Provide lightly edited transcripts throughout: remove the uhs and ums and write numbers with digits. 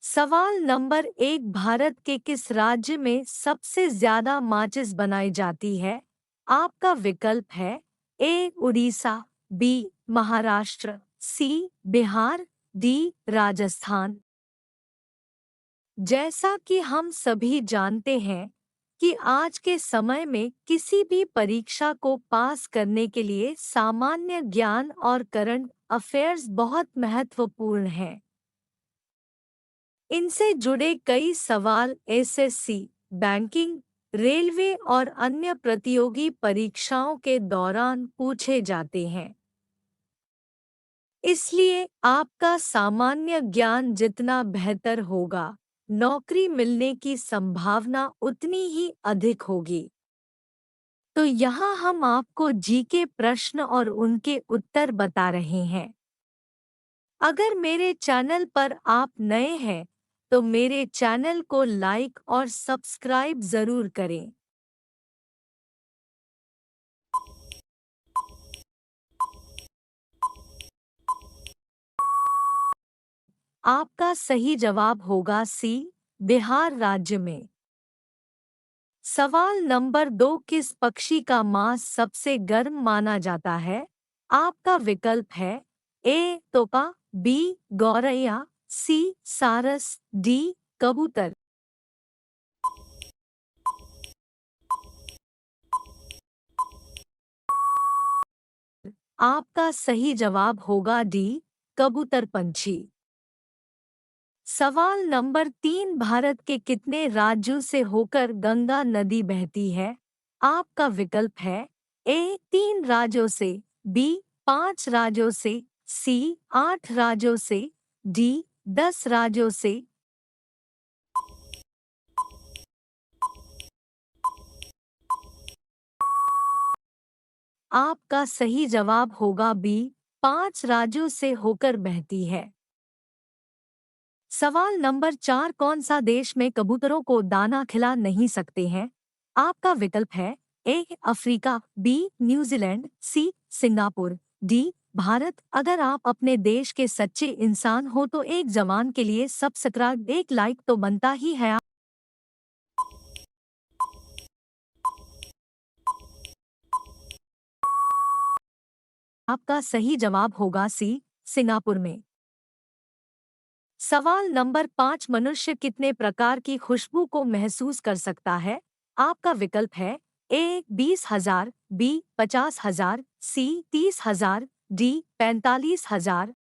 सवाल नंबर 1, भारत के किस राज्य में सबसे ज्यादा माचिस बनाई जाती है? आपका विकल्प है ए उड़ीसा, बी महाराष्ट्र, सी बिहार, डी राजस्थान। जैसा कि हम सभी जानते हैं कि आज के समय में किसी भी परीक्षा को पास करने के लिए सामान्य ज्ञान और करंट अफेयर्स बहुत महत्वपूर्ण हैं। इनसे जुड़े कई सवाल एसएससी, बैंकिंग, रेलवे और अन्य प्रतियोगी परीक्षाओं के दौरान पूछे जाते हैं। इसलिए आपका सामान्य ज्ञान जितना बेहतर होगा, नौकरी मिलने की संभावना उतनी ही अधिक होगी। तो यहाँ हम आपको जीके प्रश्न और उनके उत्तर बता रहे हैं। अगर मेरे चैनल पर आप नए हैं, तो मेरे चैनल को लाइक और सब्सक्राइब ज़रूर करें। आपका सही जवाब होगा सी, बिहार राज्य में। सवाल नंबर 2, किस पक्षी का मांस सबसे गर्म माना जाता है? आपका विकल्प है ए तोता, बी गौरैया, सी सारस, डी कबूतर। आपका सही जवाब होगा डी कबूतर पंछी। सवाल नंबर 3, भारत के कितने राज्यों से होकर गंगा नदी बहती है? आपका विकल्प है ए 3 राज्यों से, बी 5 राज्यों से, सी 8 राज्यों से, डी 10 राज्यों से। आपका सही जवाब होगा बी 5 राज्यों से होकर बहती है। सवाल नंबर 4, कौन सा देश में कबूतरों को दाना खिला नहीं सकते हैं? आपका विकल्प है A Africa, B New Zealand, C Singapore, D Bharat. अगर आप अपने देश के सच्चे इंसान हो तो एक जवान के लिए सब्सक्राइब, एक लाइक तो बनता ही है। आपका सही जवाब होगा सी सिंगापुर में। सवाल नंबर 5, मनुष्य कितने प्रकार की खुशबू को महसूस कर सकता है? आपका विकल्प है ए 20,000, बी 50,000, सी 30,000, डी 45,000।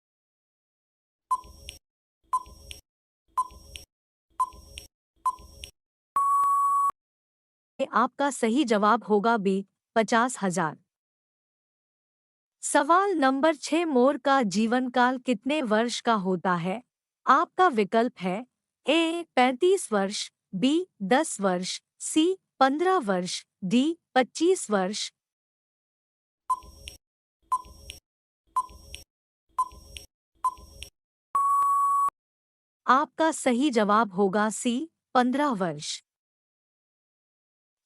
आपका सही जवाब होगा बी 50,000। सवाल नंबर 6, मोर का जीवन काल कितने वर्ष का होता है? आपका विकल्प है ए 35 वर्ष, बी 10 वर्ष, सी 15 वर्ष, डी 25 वर्ष। आपका सही जवाब होगा सी 15 वर्ष।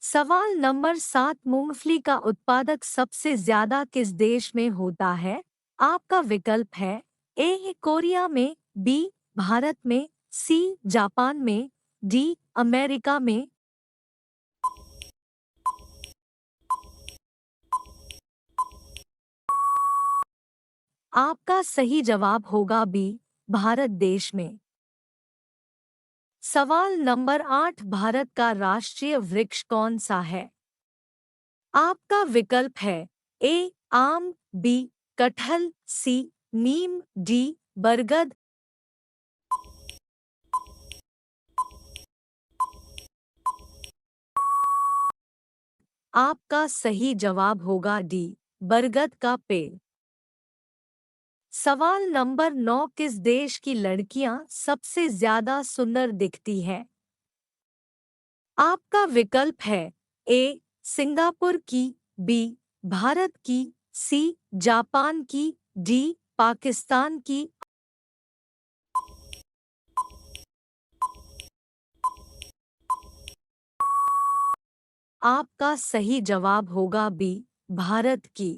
सवाल नंबर 7, मूंगफली का उत्पादक सबसे ज्यादा किस देश में होता है? आपका विकल्प है ए कोरिया में, बी भारत में, सी जापान में, डी अमेरिका में। आपका सही जवाब होगा बी भारत देश में। सवाल नंबर 8, भारत का राष्ट्रीय वृक्ष कौन सा है? आपका विकल्प है ए आम, बी कटहल, सी नीम, डी बरगद। आपका सही जवाब होगा डी बरगद का पेड़। सवाल नंबर 9, किस देश की लड़कियां सबसे ज्यादा सुंदर दिखती हैं? आपका विकल्प है ए सिंगापुर की, बी भारत की, सी जापान की, डी पाकिस्तान की। आपका सही जवाब होगा बी भारत की।